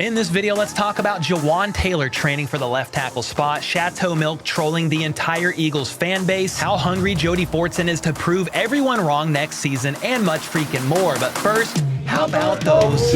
In this video, let's talk about Jawaan Taylor training for the left tackle spot, Shatto Milk trolling the entire Eagles fan base, how hungry Jody Fortson is to prove everyone wrong next season, and much freaking more. But first, how about those?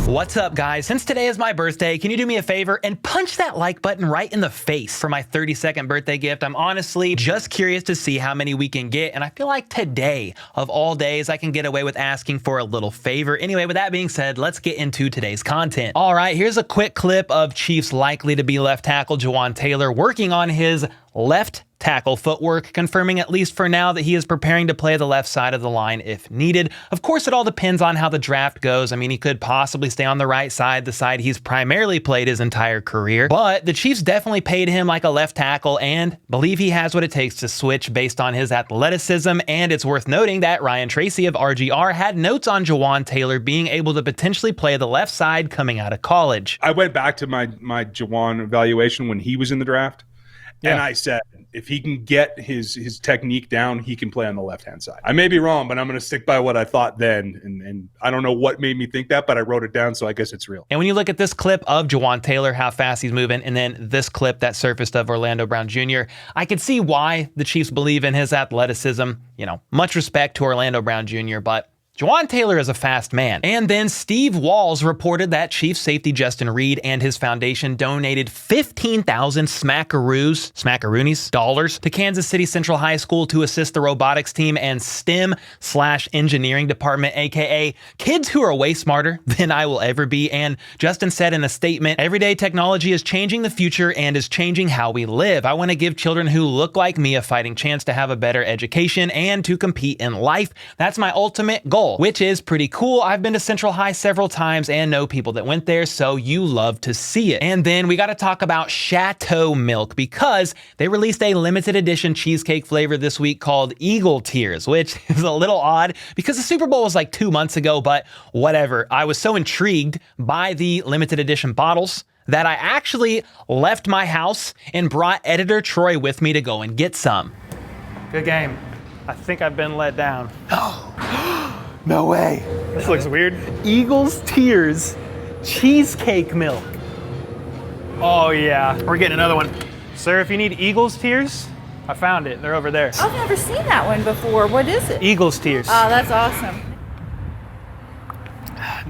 What's up, guys? Since today is my birthday, can you do me a favor and punch that like button right in the face for my 32nd birthday gift? I'm honestly just curious to see how many we can get, and I feel like today, of all days, I can get away with asking for a little favor. Anyway, with that being said, let's get into today's content. All right, here's a quick clip of Chiefs likely to be left tackle Jawaan Taylor working on his left tackle footwork, confirming at least for now that he is preparing to play the left side of the line if needed. Of course, it all depends on how the draft goes. I mean, he could possibly stay on the right side, the side he's primarily played his entire career, but the Chiefs definitely paid him like a left tackle and believe he has what it takes to switch based on his athleticism. And it's worth noting that Ryan Tracy of RGR had notes on Jawaan Taylor being able to potentially play the left side coming out of college. I went back to my Jawaan evaluation when he was in the draft. And I said, if he can get his technique down, he can play on the left-hand side. I may be wrong, but I'm going to stick by what I thought then. And I don't know what made me think that, but I wrote it down, so I guess it's real. And when you look at this clip of Jawaan Taylor, how fast he's moving, and then this clip that surfaced of Orlando Brown Jr., I could see why the Chiefs believe in his athleticism. You know, much respect to Orlando Brown Jr., but Jawaan Taylor is a fast man. And then Steve Walls reported that Chiefs safety Justin Reid and his foundation donated 15,000 smackaroonies dollars to Kansas City Central High School to assist the robotics team and STEM/engineering department, aka kids who are way smarter than I will ever be. And Justin said in a statement, "Everyday technology is changing the future and is changing how we live. I want to give children who look like me a fighting chance to have a better education and to compete in life. That's my ultimate goal," which is pretty cool. I've been to Central High several times and know people that went there, so you love to see it. And then we got to talk about Shatto Milk because they released a limited edition cheesecake flavor this week called Eagle Tears, which is a little odd because the Super Bowl was like 2 months ago, but whatever. I was so intrigued by the limited edition bottles that I actually left my house and brought editor Troy with me to go and get some. Good game. I think I've been let down. No way. This looks weird. Eagles Tears cheesecake milk. Oh yeah, we're getting another one. Sir, if you need Eagles Tears, I found it. They're over there. I've never seen that one before. What is it? Eagles Tears. Oh, that's awesome.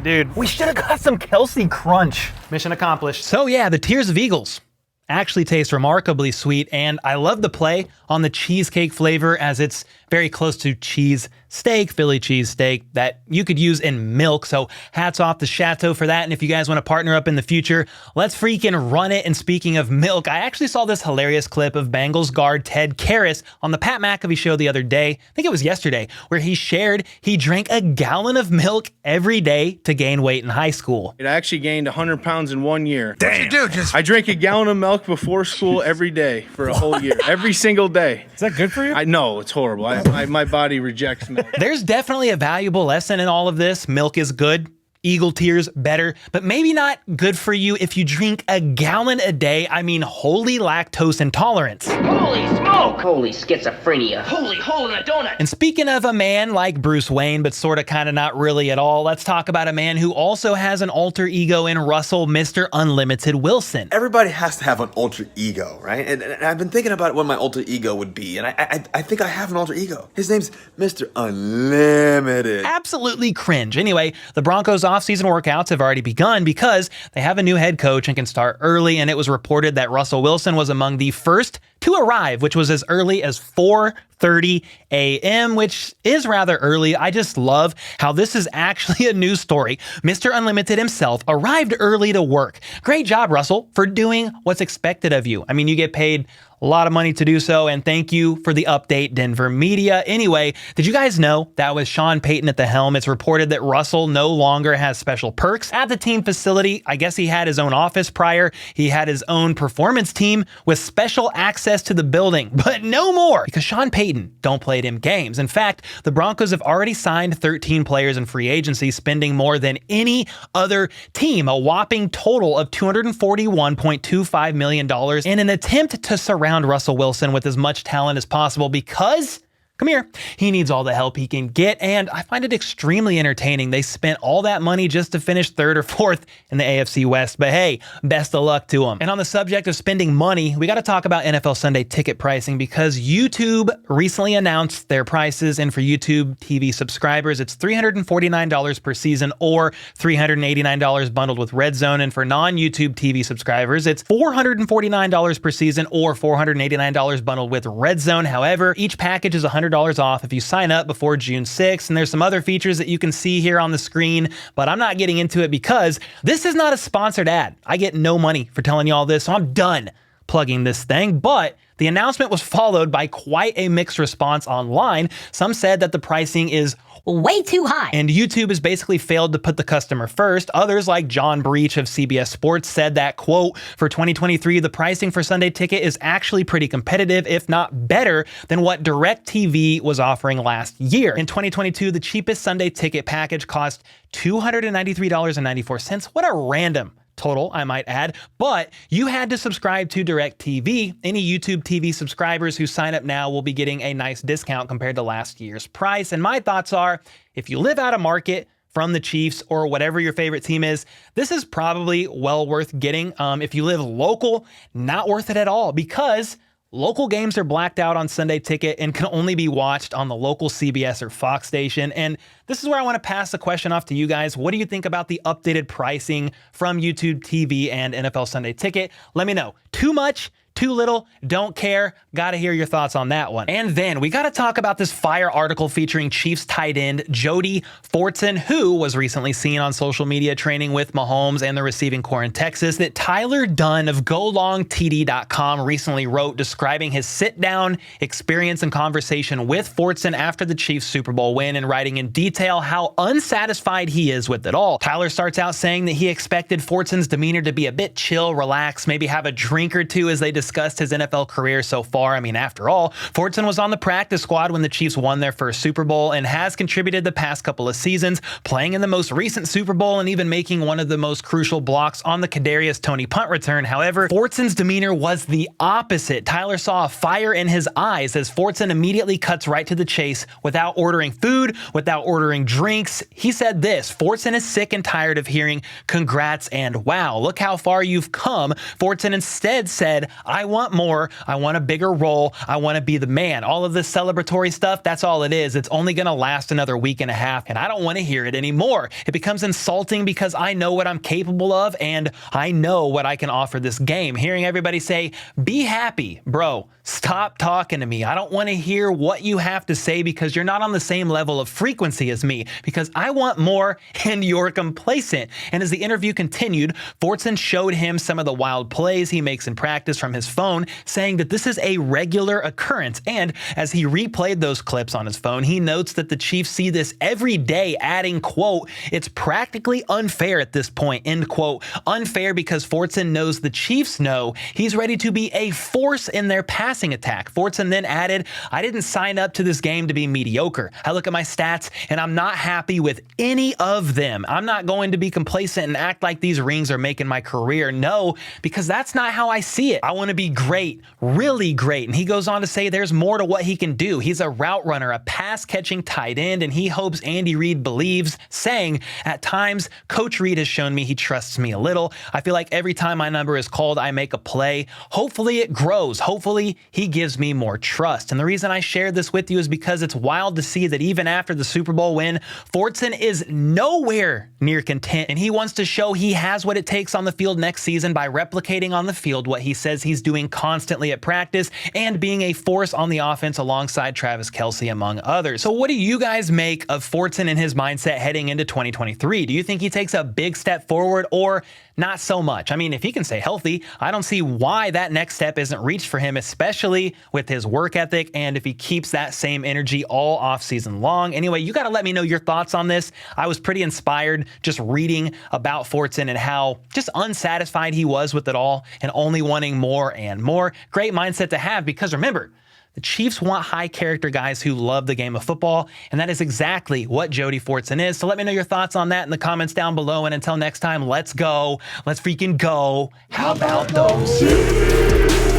Dude, we should have got some Kelsey Crunch. Mission accomplished. So yeah, the Tears of Eagles actually taste remarkably sweet, and I love the play on the cheesecake flavor as it's very close to cheese steak, Philly cheese steak, that you could use in milk. So hats off to Shatto for that. And if you guys want to partner up in the future, let's freaking run it. And speaking of milk, I actually saw this hilarious clip of Bengals guard Ted Karras on the Pat McAfee show the other day. I think it was yesterday, where he shared he drank a gallon of milk every day to gain weight in high school. I actually gained 100 pounds in 1 year. Damn. What'd you do? I drank a gallon of milk before school every day for a whole year, every single day. Is that good for you? I know, it's horrible. My body rejects milk. There's definitely a valuable lesson in all of this. Milk is good. Eagle Tears better, but maybe not good for you if you drink a gallon a day. I mean, holy lactose intolerance. Holy smoke! Holy schizophrenia! Holy hole in a donut! And speaking of a man like Bruce Wayne, but sort of kind of not really at all, let's talk about a man who also has an alter ego in Russell, Mr. Unlimited Wilson. Everybody has to have an alter ego, right? And I've been thinking about what my alter ego would be, and I think I have an alter ego. His name's Mr. Unlimited. Absolutely cringe. Anyway, the Broncos offseason workouts have already begun because they have a new head coach and can start early, and it was reported that Russell Wilson was among the first to arrive, which was as early as 4:30 a.m., which is rather early. I just love how this is actually a news story. Mr. Unlimited himself arrived early to work. Great job, Russell, for doing what's expected of you. I mean, you get paid a lot of money to do so, and thank you for the update, Denver media. Anyway, did you guys know that with Sean Payton at the helm, it's reported that Russell no longer has special perks at the team facility? I guess he had his own office prior. He had his own performance team with special access to the building, but no more because Sean Payton don't play them games. In fact, the Broncos have already signed 13 players in free agency, spending more than any other team, a whopping total of $241.25 million in an attempt to surround Russell Wilson with as much talent as possible because Come here. He needs all the help he can get, and I find it extremely entertaining. They spent all that money just to finish 3rd or 4th in the AFC West, but hey, best of luck to them. And on the subject of spending money, we got to talk about NFL Sunday ticket pricing because YouTube recently announced their prices, and for YouTube TV subscribers, it's $349 per season or $389 bundled with Red Zone, and for non-YouTube TV subscribers, it's $449 per season or $489 bundled with Red Zone. However, each package is $100 off if you sign up before June 6th, and there's some other features that you can see here on the screen, but I'm not getting into it because this is not a sponsored ad. I get no money for telling you all this, so I'm done plugging this thing, but the announcement was followed by quite a mixed response online. Some said that the pricing is way too high, and YouTube has basically failed to put the customer first. Others, like John Breach of CBS Sports, said that, quote, for 2023, the pricing for Sunday Ticket is actually pretty competitive, if not better than what DirecTV was offering last year. In 2022, the cheapest Sunday Ticket package cost $293.94. What a random total, I might add, but you had to subscribe to DirecTV. Any YouTube TV subscribers who sign up now will be getting a nice discount compared to last year's price. And my thoughts are, if you live out of market from the Chiefs or whatever your favorite team is, this is probably well worth getting. If you live local, not worth it at all, because local games are blacked out on Sunday Ticket and can only be watched on the local CBS or Fox station. And this is where I want to pass the question off to you guys. What do you think about the updated pricing from YouTube TV and NFL Sunday Ticket? Let me know. Too much? Too little? Don't care? Gotta hear your thoughts on that one. And then we gotta talk about this fire article featuring Chiefs tight end Jody Fortson, who was recently seen on social media training with Mahomes and the receiving corps in Texas, that Tyler Dunne of GoLongTD.com recently wrote describing his sit-down experience and conversation with Fortson after the Chiefs Super Bowl win, and writing in detail how unsatisfied he is with it all. Tyler starts out saying that he expected Fortson's demeanor to be a bit chill, relaxed, maybe have a drink or two as they discussed his NFL career so far. I mean, after all, Fortson was on the practice squad when the Chiefs won their first Super Bowl and has contributed the past couple of seasons, playing in the most recent Super Bowl and even making one of the most crucial blocks on the Kadarius Toney punt return. However, Fortson's demeanor was the opposite. Tyler saw a fire in his eyes as Fortson immediately cuts right to the chase without ordering food, without ordering drinks. He said this: Fortson is sick and tired of hearing congrats and wow, look how far you've come. Fortson instead said, I want more. I want a bigger role. I want to be the man. All of this celebratory stuff, that's all it is. It's only going to last another week and a half, and I don't want to hear it anymore. It becomes insulting because I know what I'm capable of, and I know what I can offer this game. Hearing everybody say, be happy, bro, stop talking to me. I don't want to hear what you have to say because you're not on the same level of frequency as me, because I want more and you're complacent. And as the interview continued, Fortson showed him some of the wild plays he makes in practice from his phone, saying that this is a regular occurrence. And as he replayed those clips on his phone, he notes that the Chiefs see this every day, adding, quote, it's practically unfair at this point, end quote. Unfair because Fortson knows the Chiefs know he's ready to be a force in their passing attack. Fortson then added, I didn't sign up to this game to be mediocre. I look at my stats and I'm not happy with any of them. I'm not going to be complacent and act like these rings are making my career. No, because that's not how I see it. I want to be great, really great. And he goes on to say there's more to what he can do. He's a route runner, a pass-catching tight end, and he hopes Andy Reid believes, saying, at times, Coach Reid has shown me he trusts me a little. I feel like every time my number is called, I make a play. Hopefully it grows. Hopefully he gives me more trust. And the reason I share this with you is because it's wild to see that even after the Super Bowl win, Fortson is nowhere near content, and he wants to show he has what it takes on the field next season by replicating on the field what he says he's doing constantly at practice and being a force on the offense alongside Travis Kelce, among others. So what do you guys make of Fortson and his mindset heading into 2023? Do you think he takes a big step forward or not so much? I mean, if he can stay healthy, I don't see why that next step isn't reached for him, especially with his work ethic and if he keeps that same energy all offseason long. Anyway, you got to let me know your thoughts on this. I was pretty inspired just reading about Fortson and how just unsatisfied he was with it all and only wanting more and more. Great mindset to have, because remember, the Chiefs want high character guys who love the game of football, and that is exactly what Jody Fortson is. So let me know your thoughts on that in the comments down below. And until next time, let's go. Let's freaking go. How about those?